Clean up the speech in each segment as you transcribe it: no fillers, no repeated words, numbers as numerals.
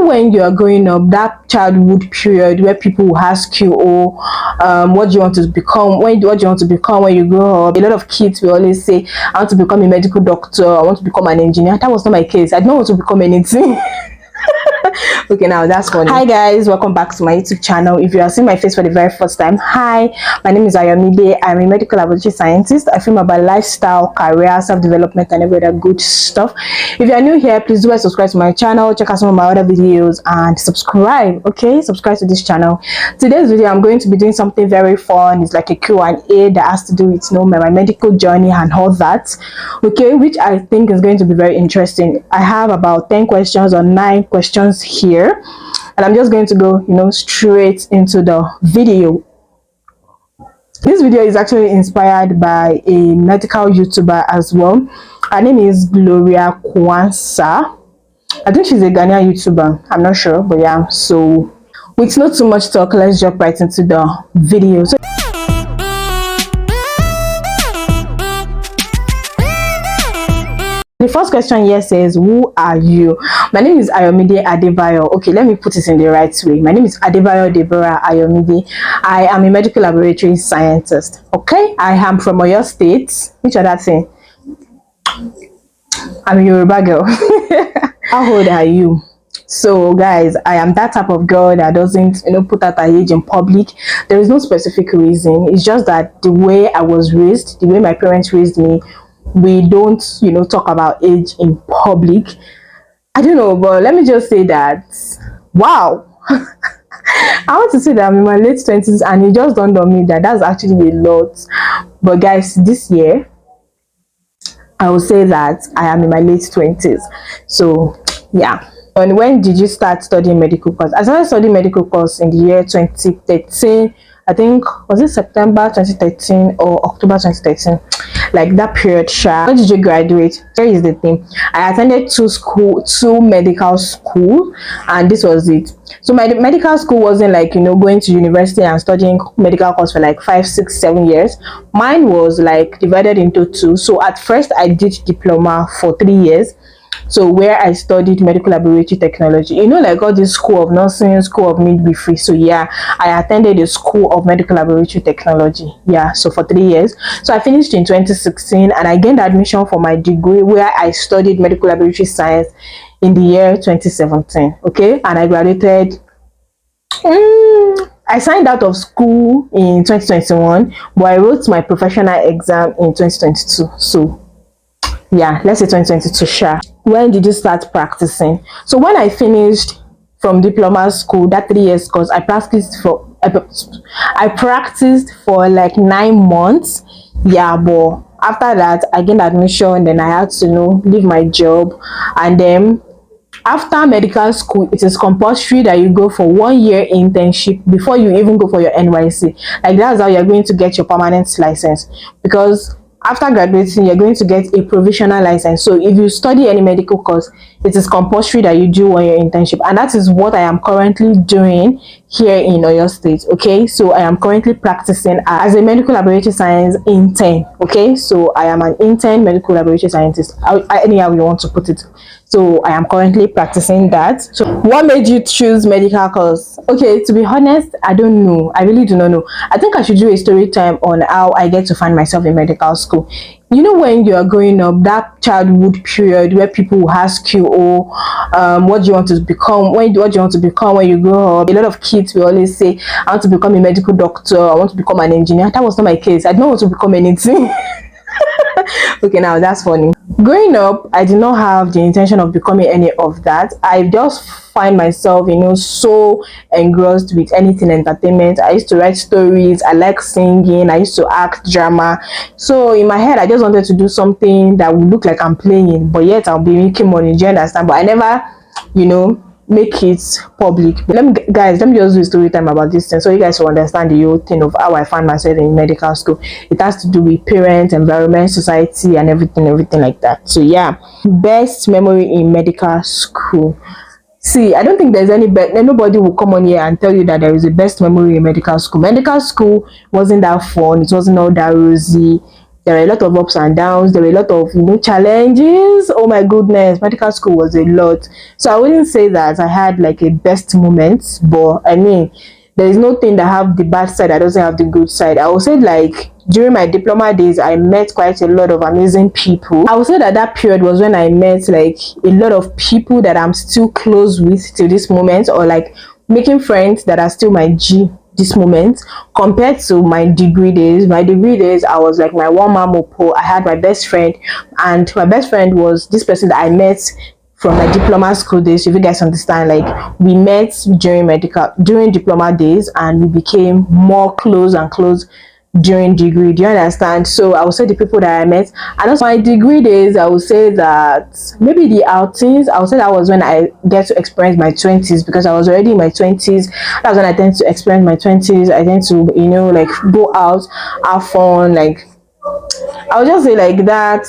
when you are growing up, that childhood period where people will ask you, oh, what do you want to become? What do you want to become when you grow up? A lot of kids will always say, I want to become a medical doctor, I want to become an engineer. That was not my case. I didn't want to become anything. Okay, now that's funny. Hi guys, welcome back to my YouTube channel. If you are seeing my face for the very first time, hi, my name is Ayomide. I'm a medical laboratory scientist. I film about lifestyle, career, self-development, and every other good stuff. If you are new here, please do subscribe to my channel, check out some of my other videos, and subscribe. Okay, subscribe to this channel. Today's video, I'm going to be doing something very fun. It's like a Q&A that has to do with my medical journey and all that. Okay, which I think is going to be very interesting. I have about 10 questions or 9 questions here, and I'm just going to go straight into the video. This video is actually inspired by a medical YouTuber as well. Her name is Gloria Kwansa. I think she's a Ghanaian YouTuber, I'm not sure, but yeah. So with not too much talk, let's jump right into the video. So the first question here says, who are you? My name is Ayomide Adebayo. Okay, let me put it in the right way. My name is Adebayo Deborah Ayomide. I am a medical laboratory scientist. Okay, I am from Oyo State. Which other thing? I'm a Yoruba girl. How old are you? So guys, I am that type of girl that doesn't put out her age in public. There is no specific reason. It's just that the way I was raised, the way my parents raised me, we don't talk about age in public. I don't know, but let me just say that, wow. I want to say that I'm in my late 20s, and it just dawned on me that that's actually a lot. But guys, this year I will say that I am in my late 20s. So yeah. And when did you start studying medical course? I started studying medical course in the year 2013. I think, was it September 2013 or October 2013? Like that period. When did you graduate? Here is the thing. I attended two medical school, and this was it. So my medical school wasn't like going to university and studying medical course for like 5, 6, 7 years. Mine was like divided into 2. So at first I did diploma for 3 years. So where I studied medical laboratory technology, like all this school of nursing, school of midwifery. So yeah, I attended the school of medical laboratory technology. Yeah, so for 3 years. So I finished in 2016, and I gained admission for my degree where I studied medical laboratory science in the year 2017. Okay, and I graduated. I signed out of school in 2021, but I wrote my professional exam in 2022. So yeah, let's say 2022. Sure. When did you start practicing? So when I finished from diploma school, that 3 years course, I practiced for like 9 months. Yeah, but after that I gained admission, then I had to leave my job. And then after medical school, it is compulsory that you go for 1 year internship before you even go for your NYC. Like that's how you're going to get your permanent license, because after graduating you're going to get a provisional license. So if you study any medical course, it is compulsory that you do 1 year internship, and that is what I am currently doing here in Oyo State. Okay, so I am currently practicing as a medical laboratory science intern. Okay, so I am an intern medical laboratory scientist, anyhow you want to put it. So I am currently practicing that. So what made you choose medical course? Okay, to be honest, I don't know. I really do not know. I think I should do a story time on how I get to find myself in medical school. When you are growing up, that childhood period where people will ask you, oh, what do you want to become? What do you want to become when you grow up? A lot of kids will always say, I want to become a medical doctor, I want to become an engineer. That was not my case. I didn't want to become anything. Okay, now that's funny. Growing up, I did not have the intention of becoming any of that. I just find myself so engrossed with anything entertainment. I used to write stories, I like singing, I used to act drama. So in my head, I just wanted to do something that would look like I'm playing, but yet I'll be making money. Do you understand? But I never make it public. But let me just do a story time about this thing, so you guys will understand the whole thing of how I found myself in medical school. It has to do with parents, environment, society, and everything like that. So yeah, best memory in medical school. See, I don't think there's nobody will come on here and tell you that there is a best memory in medical school. Medical school wasn't that fun. It wasn't all that rosy. There were a lot of ups and downs. There were a lot of, challenges. Oh my goodness, medical school was a lot. So I wouldn't say that I had like a best moment, but I mean, there is no thing that have the bad side that doesn't have the good side. I would say like during my diploma days, I met quite a lot of amazing people. I would say that that period was when I met like a lot of people that I'm still close with till this moment, or like making friends that are still my G this moment, compared to my degree days. My degree days, I was like my one man mopo. I had my best friend, and my best friend was this person that I met from my diploma school days. If you guys understand, like we met during diploma days, and we became more close and close during degree. Do you understand? So I would say the people that I met. And also my degree days, I would say that maybe the outings, I would say that was when I get to experience my 20s, because I was already in my 20s. That's when I tend to experience my 20s. I tend to, like go out, have fun, like I would just say like that,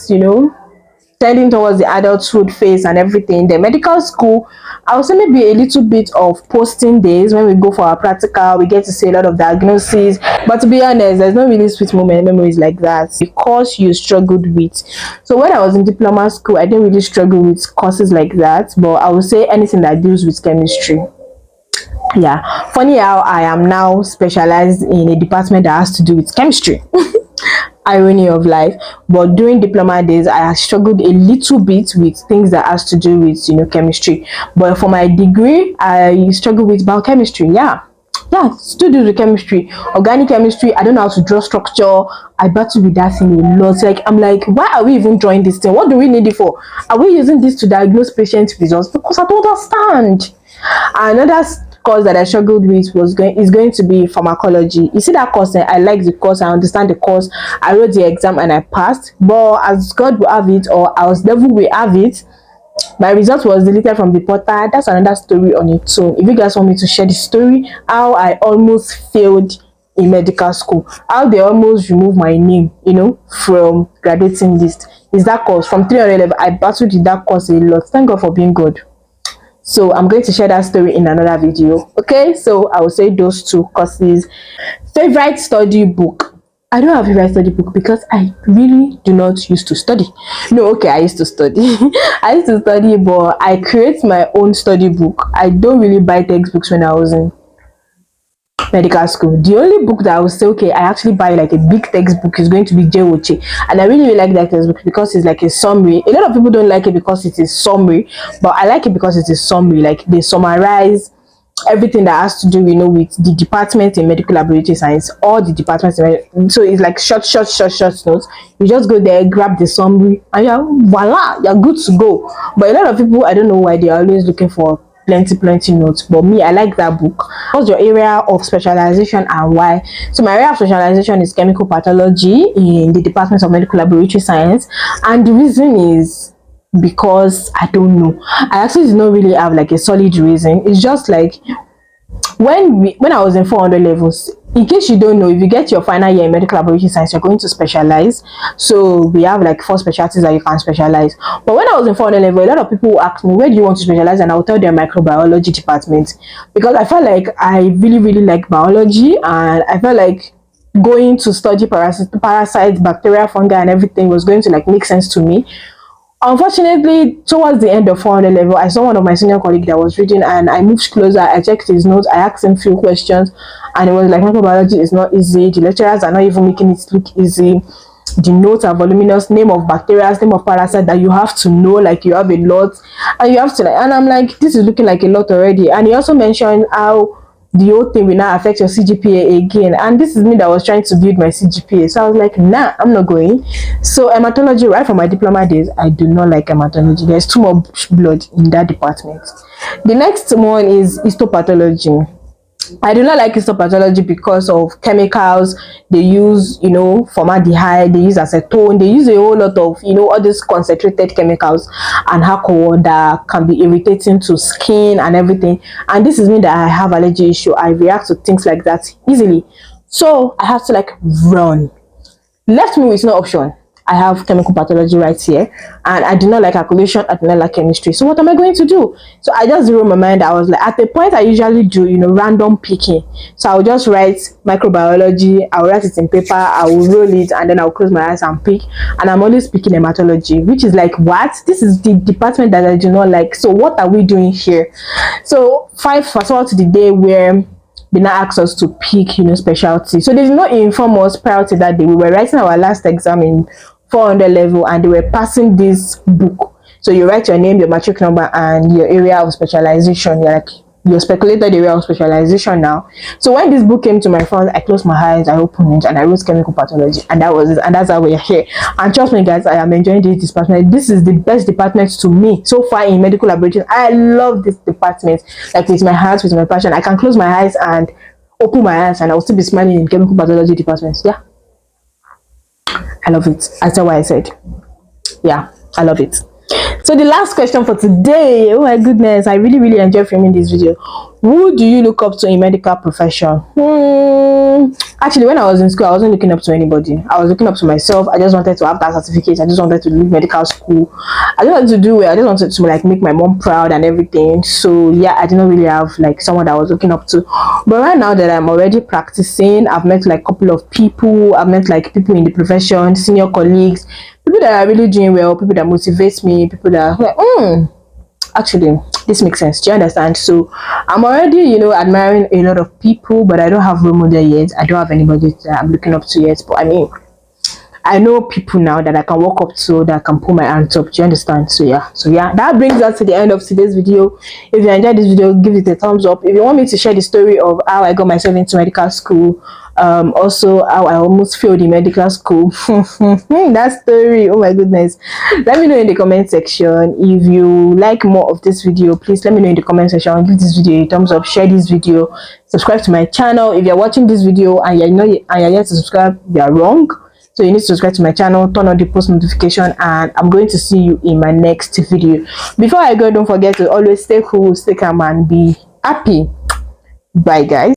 tending towards the adulthood phase and everything. The medical school, I would say maybe a little bit of posting days. When we go for our practical, we get to see a lot of diagnoses. But to be honest, there's no really sweet memories like that, because you struggled with. So when I was in diploma school, I didn't really struggle with courses like that, but I would say anything that deals with chemistry. Yeah, funny how I am now specialized in a department that has to do with chemistry. Irony of life. But during diploma days, I struggled a little bit with things that has to do with chemistry. But for my degree, I struggled with biochemistry. Yeah, still do the chemistry, organic chemistry. I don't know how to draw structure. I battle with that thing a lot. Like I'm like, why are we even drawing this thing? What do we need it for? Are we using this to diagnose patient results? Because I don't understand. Another course that I struggled with is going to be pharmacology. You see that course, I like the course, I understand the course, I wrote the exam and I passed. But as God will have it, or as devil will have it, my result was deleted from the portal. That's another story on its own. If you guys want me to share the story, how I almost failed in medical school, how they almost removed my name, from graduating list, is that course from 300 level. I battled with that course a lot. Thank God for being God. So I'm going to share that story in another video. Okay, so I will say those two courses. Favorite study book. I don't have a favorite study book because I really do not used to study. No, okay, I used to study. I used to study, but I create my own study book. I don't really buy textbooks when I was in medical school. The only book that I would say, okay, I actually buy like a big textbook is going to be Jewoche. And I really like that textbook because it's like a summary. A lot of people don't like it because it is summary, but I like it because it is summary. Like they summarize everything that has to do, with the department in medical laboratory science, all the departments so it's like short notes. You just go there, grab the summary, and voila, you're good to go. But a lot of people, I don't know why, they're always looking for plenty notes. But me, I like that book. What's your area of specialization and why? So my area of specialization is chemical pathology in the Department of Medical Laboratory Science, and the reason is because I don't know. I actually do not really have like a solid reason. It's just like when I was in 400 levels, in case you don't know, if you get your final year in medical laboratory science, you're going to specialize. So we have like 4 specialties that you can specialize. But when I was in 400 level, a lot of people ask me, where do you want to specialize? And I will tell them microbiology department, because I felt like I really like biology, and I felt like going to study parasites, bacteria, fungi and everything was going to like make sense to me. Unfortunately, towards the end of 400 level, I saw one of my senior colleagues that was reading, and I moved closer. I checked his notes, I asked him a few questions, and it was like, microbiology is not easy. The lecturers are not even making it look easy. The notes are voluminous, name of bacteria, name of parasite that you have to know, like you have a lot, and you have to and I'm like, this is looking like a lot already. And he also mentioned how the whole thing will now affect your CGPA again, and this is me that was trying to build my CGPA. So I was like, nah, I'm not going. So hematology, right from my diploma days, I do not like hematology. There's too much blood in that department. The next one is histopathology. I do not like histopathology because of chemicals they use, formaldehyde, they use acetone, they use a whole lot of, all these concentrated chemicals and alcohol that can be irritating to skin and everything. And this is me that I have allergy issue. I react to things like that easily. So I have to like run. Left me with no option. I have chemical pathology right here, and I did not like calculation, I did not like chemistry. So what am I going to do? So I just zeroed my mind. I was like, at the point I usually do, random picking. So I'll just write microbiology, I'll write it in paper, I will roll it, and then I'll close my eyes and pick. And I'm always picking hematology, which is like, what? This is the department that I do not like. So what are we doing here? So fast forward to the day where they now asked us to pick, specialty. So they did not inform us prior to that day. We were writing our last exam in 400 level, and they were passing this book. So you write your name, your matric number, and your area of specialization. You're like your speculated area of specialization now. So when this book came to my front, I closed my eyes, I opened it, and I wrote chemical pathology, and that was it. And that's how we're here. And trust me, guys, I am enjoying this department. This is the best department to me so far in medical laboratory. I love this department, like with my heart, with my passion. I can close my eyes and open my eyes, and I will still be smiling in chemical pathology department. Yeah, I love it. That's why I said, yeah, I love it. So the last question for today, oh my goodness, I really enjoy filming this video. Who do you look up to in medical profession? Actually, when I was in school, I wasn't looking up to anybody. I was looking up to myself. I just wanted to have that certificate. I just wanted to leave medical school. I just wanted to do it. I just wanted to like make my mom proud and everything. So yeah, I didn't really have like someone that I was looking up to. But right now that I'm already practicing, I've met like a couple of people. I've met like people in the profession, senior colleagues, people that are really doing well, people that motivate me, people that are like, actually this makes sense. Do you understand? So I'm already admiring a lot of people, but I don't have role model yet. I don't have anybody that I'm looking up to yet, but I mean, I know people now that I can walk up to, that I can pull my hands up. Do you understand? So yeah, that brings us to the end of today's video. If you enjoyed this video, give it a thumbs up. If you want me to share the story of how I got myself into medical school, also how I almost failed in medical school, that story, oh my goodness, let me know in the comment section. If you like more of this video, please let me know in the comment section. Give this video a thumbs up, share this video, subscribe to my channel. If you're watching this video and you're yet to subscribe, you are wrong. So you need to subscribe to my channel, turn on the post notification, and I'm going to see you in my next video. Before I go, don't forget to always stay cool, stay calm, and be happy. Bye guys.